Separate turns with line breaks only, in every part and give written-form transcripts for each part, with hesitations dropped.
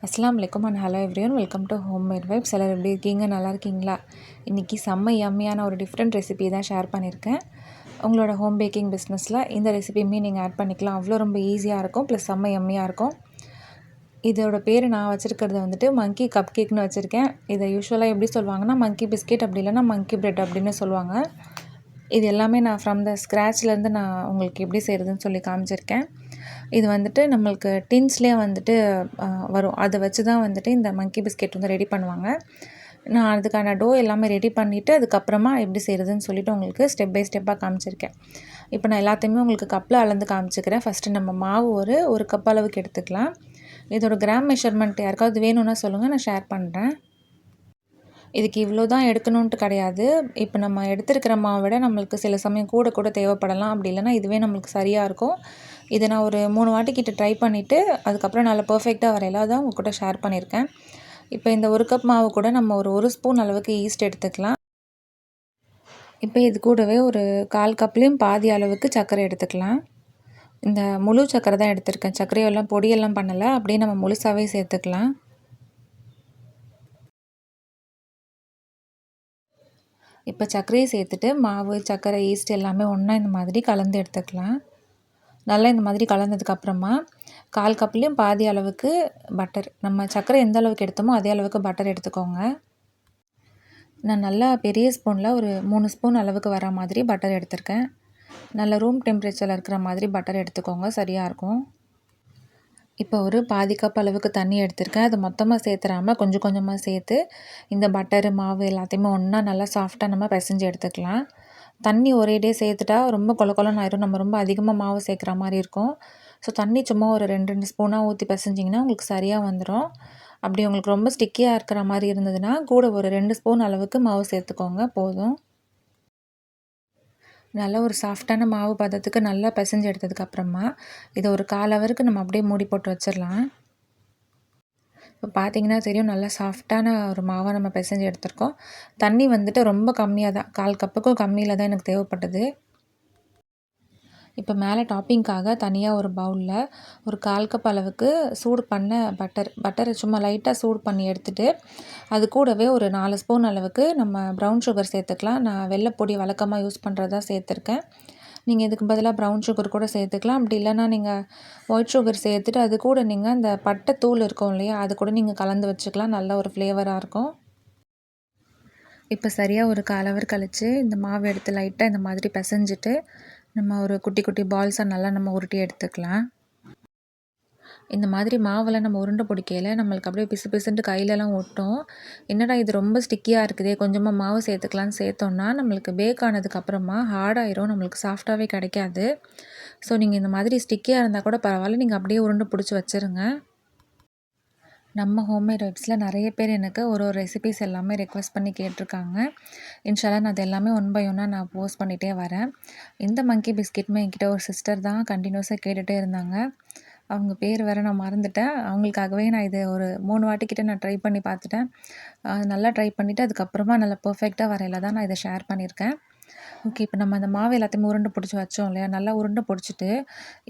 அஸ்ஸலாமு அலைக்கும் and hello everyone, welcome to home made vibes. எல்லோரும் எப்படி இருக்கீங்க? நல்லா இருக்கீங்களா? இன்றைக்கி செம்ம யம்மியான ஒரு டிஃப்ரெண்ட் ரெசிபி தான் ஷேர் பண்ணியிருக்கேன். உங்களோட ஹோம் பேக்கிங் பிஸ்னஸில் இந்த ரெசிபியுமே நீங்கள் ஆட் பண்ணிக்கலாம். அவ்வளோ ரொம்ப ஈஸியாக இருக்கும், ப்ளஸ் செம்ம யம்மியாக இருக்கும். இதோட பேர் நான் வச்சுருக்கிறது வந்துட்டு மங்கி கப் கேக்னு வச்சுருக்கேன். இதை யூஸ்வலாக எப்படி சொல்லுவாங்கன்னா மங்கி பிஸ்கெட், அப்படி இல்லைனா மங்கி பிரெட் அப்படின்னு சொல்லுவாங்க. இது எல்லாமே நான் ஃப்ரம் த ஸ்க்ராட்ச்லேருந்து நான் உங்களுக்கு எப்படி செய்கிறதுன்னு சொல்லி காமிச்சிருக்கேன். இது வந்துட்டு நம்மளுக்கு டின்ஸ்லேயே வந்துட்டு வரும். அதை வச்சு தான் வந்துட்டு இந்த மங்கி பிஸ்கெட் வந்து ரெடி பண்ணுவாங்க. நான் அதுக்கான டோ எல்லாமே ரெடி பண்ணிவிட்டு அதுக்கப்புறமா எப்படி செய்கிறதுன்னு சொல்லிவிட்டு உங்களுக்கு ஸ்டெப் பை ஸ்டெப்பாக காமிச்சிருக்கேன். இப்போ நான் எல்லாத்தையுமே உங்களுக்கு கப்பில் அளந்து காமிச்சிக்கிறேன். ஃபஸ்ட்டு நம்ம மாவு ஒரு கப் அளவுக்கு எடுத்துக்கலாம். இதோட கிராம் மெஷர்மெண்ட் யாருக்காவது வேணும்னா சொல்லுங்கள், நான் ஷேர் பண்ணுறேன். இதுக்கு இவ்வளோ தான் எடுக்கணுன்ட்டு கிடையாது. இப்போ நம்ம எடுத்துருக்கிற மாவை விட நம்மளுக்கு சில சமயம் கூட தேவைப்படலாம். அப்படி இல்லைனா இதுவே நம்மளுக்கு சரியாக இருக்கும். இதை நான் ஒரு 3 வாட்டிக்கிட்ட ட்ரை பண்ணிவிட்டு அதுக்கப்புறம் நல்லா பர்ஃபெக்டாக வரையில தான் உங்கள் கூட ஷேர் பண்ணியிருக்கேன். இப்போ இந்த 1 கப் மாவு கூட நம்ம ஒரு ஸ்பூன் அளவுக்கு ஈஸ்ட் எடுத்துக்கலாம். இப்போ இது கூடவே ஒரு 1/4 கப்லேயும் பாதி அளவுக்கு சர்க்கரை எடுத்துக்கலாம். இந்த முழு சர்க்கரை தான் எடுத்திருக்கேன். சர்க்கரையெல்லாம் பொடியெல்லாம் பண்ணலை, அப்படியே நம்ம முழுசாகவே சேர்த்துக்கலாம். இப்போ சர்க்கரையை சேர்த்துட்டு மாவு, சர்க்கரை, ஈஸ்ட் எல்லாமே ஒன்றா இந்த மாதிரி கலந்து எடுத்துக்கலாம். நல்லா இந்த மாதிரி கலந்ததுக்கப்புறமா 1/4 கப்லேயும் பாதி அளவுக்கு பட்டர், நம்ம சர்க்கரை எந்த அளவுக்கு எடுத்தோமோ அதே அளவுக்கு பட்டர் எடுத்துக்கோங்க. நான் நல்லா பெரிய ஸ்பூனில் ஒரு 3 ஸ்பூன் அளவுக்கு வர மாதிரி பட்டர் எடுத்திருக்கேன். நல்ல ரூம் டெம்பரேச்சரில் இருக்கிற மாதிரி பட்டர் எடுத்துக்கோங்க, சரியாக இருக்கும். இப்போ ஒரு பாதி கப் அளவுக்கு தண்ணி எடுத்திருக்கேன். அது மொத்தமாக சேர்த்துறாமல் கொஞ்சம் கொஞ்சமாக சேர்த்து இந்த பட்டரு, மாவு எல்லாத்தையுமே ஒன்றா நல்லா சாஃப்டாக நம்ம பிசைஞ்சு எடுத்துக்கலாம். தண்ணி ஒரேடியே சேர்த்துட்டா ரொம்ப கொலன்னு ஆயிரும். நம்ம ரொம்ப அதிகமாக மாவு சேர்க்குற மாதிரி இருக்கும். ஸோ தண்ணி சும்மா ஒரு 2 ஸ்பூனாக ஊற்றி பிசைஞ்சிங்கன்னா உங்களுக்கு சரியாக வந்துடும். அப்படி உங்களுக்கு ரொம்ப ஸ்டிக்கியாக இருக்கிற மாதிரி இருந்ததுன்னா கூட ஒரு 2 ஸ்பூன் அளவுக்கு மாவு சேர்த்துக்கோங்க, போதும். நல்லா ஒரு சாஃப்டான மாவு பதத்துக்கு நல்லா பிசைஞ்சு எடுத்ததுக்கப்புறமா இதை ஒரு 1/4 ஹவருக்கு நம்ம அப்படியே மூடி போட்டு வச்சிடலாம். இப்போ பார்த்தீங்கன்னா தெரியும், நல்லா சாஃப்டான ஒரு மாவை நம்ம பிசைஞ்சு எடுத்துருக்கோம். தண்ணி வந்துட்டு ரொம்ப கம்மியாக தான், 1/4 கப்புக்கும் கம்மியில் தான் எனக்கு தேவைப்பட்டது. இப்போ மேலே டாப்பிங்காக தனியாக ஒரு பவுலில் ஒரு 1/4 கப் அளவுக்கு சூடு பண்ண பட்டரை சும்மா லைட்டாக சூடு பண்ணி எடுத்துகிட்டு அது கூடவே ஒரு 4 ஸ்பூன் அளவுக்கு நம்ம ப்ரௌன் சுகர் சேர்த்துக்கலாம். நான் வெள்ளைப்பொடி வழக்கமாக யூஸ் பண்ணுறதா சேர்த்துருக்கேன். நீங்கள் இதுக்கு பதிலாக ப்ரௌன் சுகர் கூட சேர்த்துக்கலாம். அப்படி இல்லைனா நீங்கள் ஒயிட் சுகர் சேர்த்துட்டு அது கூட நீங்கள் அந்த பட்டை தூள் இருக்கும் இல்லையா, அது கூட நீங்கள் கலந்து வச்சுக்கலாம். நல்ல ஒரு ஃப்ளேவராக இருக்கும். இப்போ சரியாக ஒரு 1/4 ஹவர் கழித்து இந்த மாவு எடுத்து லைட்டாக இந்த மாதிரி பிசைஞ்சிட்டு நம்ம ஒரு குட்டி பால்ஸாக நல்லா நம்ம உருட்டி எடுத்துக்கலாம். இந்த மாதிரி மாவெல்லாம் நம்ம உருண்டை பிடிக்கையில் நம்மளுக்கு அப்படியே பிசுன்ட்டு கையிலலாம் ஒட்டும். என்னடா இது ரொம்ப ஸ்டிக்கியாக இருக்குதே, கொஞ்சமாக மாவு சேர்த்துக்கலான்னு சேர்த்தோன்னா நம்மளுக்கு பேக் ஆனதுக்கப்புறமா ஹார்டாயிரும், நம்மளுக்கு சாஃப்டாகவே கிடைக்காது. ஸோ நீங்கள் இந்த மாதிரி ஸ்டிக்கியாக இருந்தால் கூட பரவாயில்ல, நீங்கள் அப்படியே உருண்டை பிடிச்சி வச்சுருங்க. நம்ம ஹோம்மேட் வைப்ஸில் நிறைய பேர் எனக்கு ஒரு ரெசிபீஸ் எல்லாமே ரெக்வஸ்ட் பண்ணி கேட்டிருக்காங்க. இன்ஷால்லா நான் அது எல்லாமே ஒன் பை ஒன்னாக நான் போஸ்ட் பண்ணிகிட்டே வரேன். இந்த மங்கி பிஸ்கெட்டுமே என்கிட்ட ஒரு சிஸ்டர் தான் கண்டினியூஸாக கேட்டுகிட்டே இருந்தாங்க. அவங்க பேர் வேறு நான் மறந்துட்டேன். அவங்களுக்காகவே நான் இது ஒரு 3 வாட்டிக்கிட்ட நான் ட்ரை பண்ணி பார்த்துட்டேன். நல்லா ட்ரை பண்ணிவிட்டு அதுக்கப்புறமா நல்லா பர்ஃபெக்டாக வரையில தான் நான் இதை ஷேர் பண்ணியிருக்கேன். ஓகே, இப்போ நம்ம அந்த மாவு எல்லாத்தையுமே உருண்டை பிடிச்சி வச்சோம் இல்லையா, நல்லா உருண்டை பிடிச்சிட்டு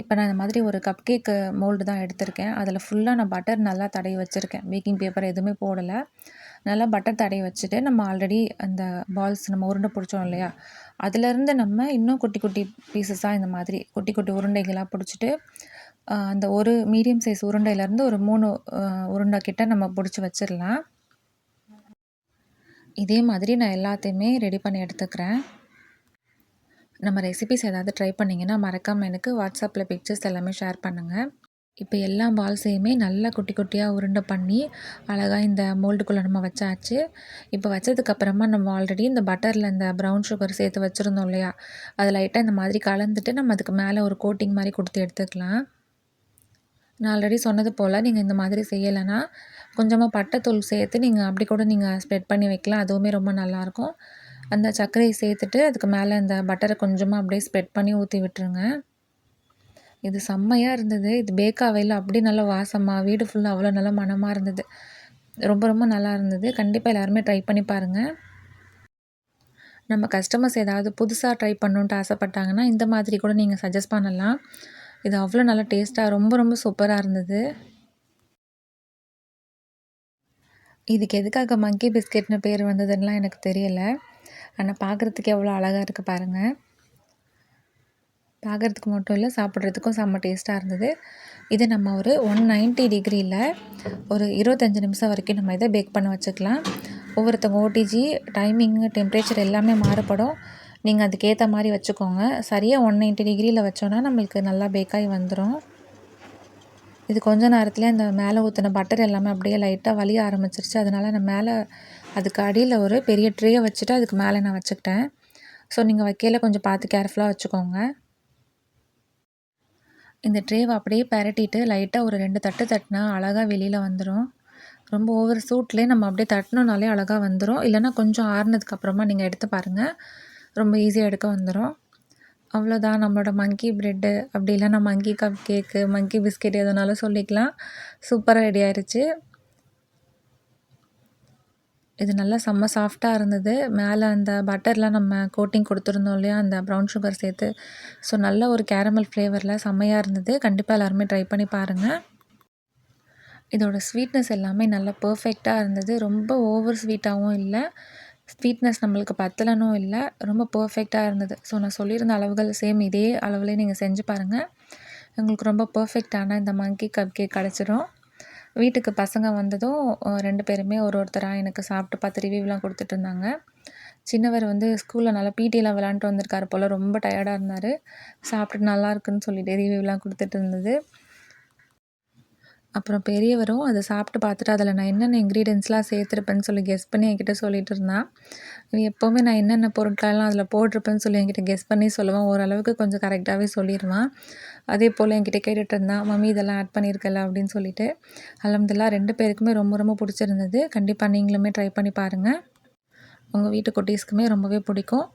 இப்போ நான் இந்த மாதிரி ஒரு கப் கேக் மோல்டு தான் எடுத்திருக்கேன். அதில் ஃபுல்லாக நான் பட்டர் நல்லா தடவி வச்சுருக்கேன். பேக்கிங் பேப்பர் எதுவுமே போடலை. நல்லா பட்டர் தடவி வச்சுட்டு நம்ம ஆல்ரெடி அந்த பால்ஸ் நம்ம உருண்டை பிடிச்சோம் இல்லையா, அதுலேருந்து நம்ம இன்னும் குட்டி பீசஸாக இந்த மாதிரி குட்டி உருண்டைகளாக பிடிச்சிட்டு அந்த ஒரு மீடியம் சைஸ் உருண்டையிலேருந்து ஒரு 3 உருண்டை கிட்ட நம்ம பிடிச்சி வச்சிடலாம். இதே மாதிரி நான் எல்லாத்தையுமே ரெடி பண்ணி எடுத்துக்கிறேன். நம்ம ரெசிபிஸ் ஏதாவது ட்ரை பண்ணிங்கன்னா மறக்காமல் எனக்கு வாட்ஸ்அப்பில் பிக்சர்ஸ் எல்லாமே ஷேர் பண்ணுங்கள். இப்போ எல்லா பால்ஸையுமே நல்லா குட்டியாக உருண்டை பண்ணி அழகாக இந்த மோல்டுக்குள்ளே நம்ம வச்சாச்சு. இப்போ வச்சதுக்கப்புறமா நம்ம ஆல்ரெடி இந்த பட்டரில் இந்த ப்ரௌன் சுகர் சேர்த்து வச்சுருந்தோம் இல்லையா, அதை லைட்டாக இந்த மாதிரி கலந்துட்டு நம்ம அதுக்கு மேலே ஒரு கோட்டிங் மாதிரி கொடுத்து எடுத்துக்கலாம். நான் ஆல்ரெடி சொன்னது போல் நீங்கள் இந்த மாதிரி செய்யலைன்னா கொஞ்சமாக பட்டைத்தூள் சேர்த்து நீங்கள் அப்படி கூட நீங்கள் ஸ்ப்ரெட் பண்ணி வைக்கலாம். அதுவுமே ரொம்ப நல்லாயிருக்கும். அந்த சர்க்கரையை சேர்த்துட்டு அதுக்கு மேலே இந்த பட்டரை கொஞ்சமாக அப்படியே ஸ்ப்ரெட் பண்ணி ஊற்றி விட்டுருங்க. இது செம்மையாக இருந்தது. இது பேக் ஆவையில் அப்படி நல்லா வாசமாக வீடு ஃபுல்லாக அவ்வளோ நல்லா மணமாக இருந்தது. ரொம்ப நல்லா இருந்தது. கண்டிப்பாக எல்லாருமே ட்ரை பண்ணி பாருங்கள். நம்ம கஸ்டமர்ஸ் ஏதாவது புதுசாக ட்ரை பண்ணணுன்ட்டு ஆசைப்பட்டாங்கன்னா இந்த மாதிரி கூட நீங்கள் சஜஸ்ட் பண்ணலாம். இது அவ்வளோ நல்லா டேஸ்ட்டாக ரொம்ப சூப்பராக இருந்தது. இதுக்கு எதுக்காக மங்கி பிஸ்கெட்னு பேர் வந்ததுன்னுலாம் எனக்கு தெரியல. ஆனா பார்க்குறதுக்கு எவ்வளோ அழகா இருக்குது பாருங்கள். பார்க்குறதுக்கு மட்டும் இல்லை, சாப்பிட்றதுக்கும் செம்ம டேஸ்ட்டாக இருந்தது. இதை நம்ம ஒரு 190 டிகிரியில் ஒரு 25 நிமிஷம் வரைக்கும் நம்ம இதை பேக் பண்ண வச்சுக்கலாம். ஒவ்வொருத்தவங்க ஓடிஜி டைமிங்கு டெம்பரேச்சர் எல்லாமே மாறுபடும். நீங்கள் அதுக்கேற்ற மாதிரி வச்சுக்கோங்க. சரியாக 190 டிகிரியில் வச்சோன்னா நம்மளுக்கு நல்லா பேக்காகி வந்துடும். இது கொஞ்ச நேரத்துலேயே அந்த மேலே ஊற்றின பட்டர் எல்லாமே அப்படியே லைட்டாக வலிய ஆரம்பிச்சிருச்சு. அதனால் நான் மேலே அதுக்கு அடியில் ஒரு பெரிய ட்ரேயை வச்சுட்டு அதுக்கு மேலே நான் வச்சுக்கிட்டேன். ஸோ நீங்கள் வைக்கையில் கொஞ்சம் பார்த்து கேர்ஃபுல்லாக வச்சுக்கோங்க. இந்த ட்ரேவை அப்படியே பெரட்டிட்டு லைட்டாக ஒரு 2 தட்டு தட்டினா அழகாக வெளியில் வந்துடும். ரொம்ப ஓவர் சூட்லேயே நம்ம அப்படியே தட்டினோனாலே அழகாக வந்துடும். இல்லைனா கொஞ்சம் ஆறுனதுக்கப்புறமா நீங்கள் எடுத்து பாருங்கள், ரொம்ப ஈஸியாக எடுக்க வந்துடும். அவ்வளோதான், நம்மளோட மங்கி ப்ரெட்டு அப்படி இல்லைனா மங்கி கப் கேக்கு, மங்கி பிஸ்கெட் எதுனாலும் சொல்லிக்கலாம். சூப்பராக ரெடி ஆயிடுச்சு. இது நல்லா செம்ம சாஃப்டாக இருந்தது. மேலே அந்த பட்டர்லாம் நம்ம கோட்டிங் கொடுத்துருந்தோம் இல்லையா, அந்த ப்ரௌன் சுகர் சேர்த்து. ஸோ நல்ல ஒரு கேரமல் ஃப்ளேவரில் செம்மையாக இருந்தது. கண்டிப்பாக எல்லாருமே ட்ரை பண்ணி பாருங்கள். இதோட ஸ்வீட்னஸ் எல்லாமே நல்லா பர்ஃபெக்டாக இருந்தது. ரொம்ப ஓவர் ஸ்வீட்டாகவும் இல்லை, ஸ்வீட்னஸ் நம்மளுக்கு பத்தலனும் இல்லை, ரொம்ப பர்ஃபெக்டாக இருந்தது. ஸோ நான் சொல்லியிருந்த அளவுகள் சேம் இதே அளவுலேயே நீங்கள் செஞ்சு பாருங்கள். உங்களுக்கு ரொம்ப பர்ஃபெக்டான இந்த மங்கி கப் கேக் கிடச்சிரும். வீட்டுக்கு பசங்க வந்ததும் 2 பேருமே ஒருத்தராக எனக்கு சாப்பிட்டு பார்த்து ரிவ்யூலாம் கொடுத்துட்டு இருந்தாங்க. சின்னவர் வந்து ஸ்கூலில் நல்லா பிடிலாம் விளாண்டுட்டு வந்திருக்காரு போல், ரொம்ப டயர்டாக இருந்தார். சாப்பிட்டுட்டு நல்லா இருக்குன்னு சொல்லிட்டு ரிவ்யூலாம் கொடுத்துட்டு இருந்தது. அப்புறம் பெரியவரும் அதை சாப்பிட்டு பார்த்துட்டு அதில் நான் என்னென்ன இன்க்ரீடியன்ட்ஸ்லாம் சேர்த்துருப்பேன்னு சொல்லி கெஸ் பண்ணி என்கிட்ட சொல்லிட்டு இருந்தான். எப்போவுமே நான் என்னென்ன பொருட்களெல்லாம் அதில் போட்டிருப்பேன்னு சொல்லி என்கிட்ட கெஸ் பண்ணி சொல்லுவேன். ஓரளவுக்கு கொஞ்சம் கரெக்டாகவே சொல்லிடுவான். அதே போல் என்கிட்ட கேட்டுட்டு இருந்தான், மம்மி இதெல்லாம் ஆட் பண்ணியிருக்கல அப்படின்னு சொல்லிட்டு. அல்ஹம்துலில்லாஹ் 2 பேருக்குமே ரொம்ப ரொம்ப பிடிச்சிருந்தது. கண்டிப்பாக நீங்களுமே ட்ரை பண்ணி பாருங்கள். உங்கள் வீட்டு குட்டீஸ்க்குமே ரொம்பவே பிடிக்கும்.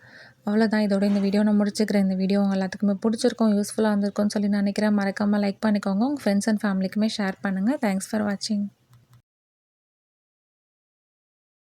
அவ்வளோதான், இதோட இந்த வீடியோ நான் முடிச்சுக்கிறேன். இந்த வீடியோ உங்கள் எல்லாத்துக்குமே பிடிச்சிருக்கும், யூஸ்ஃபுல்லாக இருந்திருக்கும்னு சொல்லி நினைக்கிறேன். மறக்காமல் லைக் பண்ணிக்கோங்க. உங்கள் ஃப்ரெண்ட்ஸ் அண்ட் ஃபேமிலிக்குமே ஷேர் பண்ணுங்கள். தேங்க்ஸ் ஃபார் வாட்சிங்.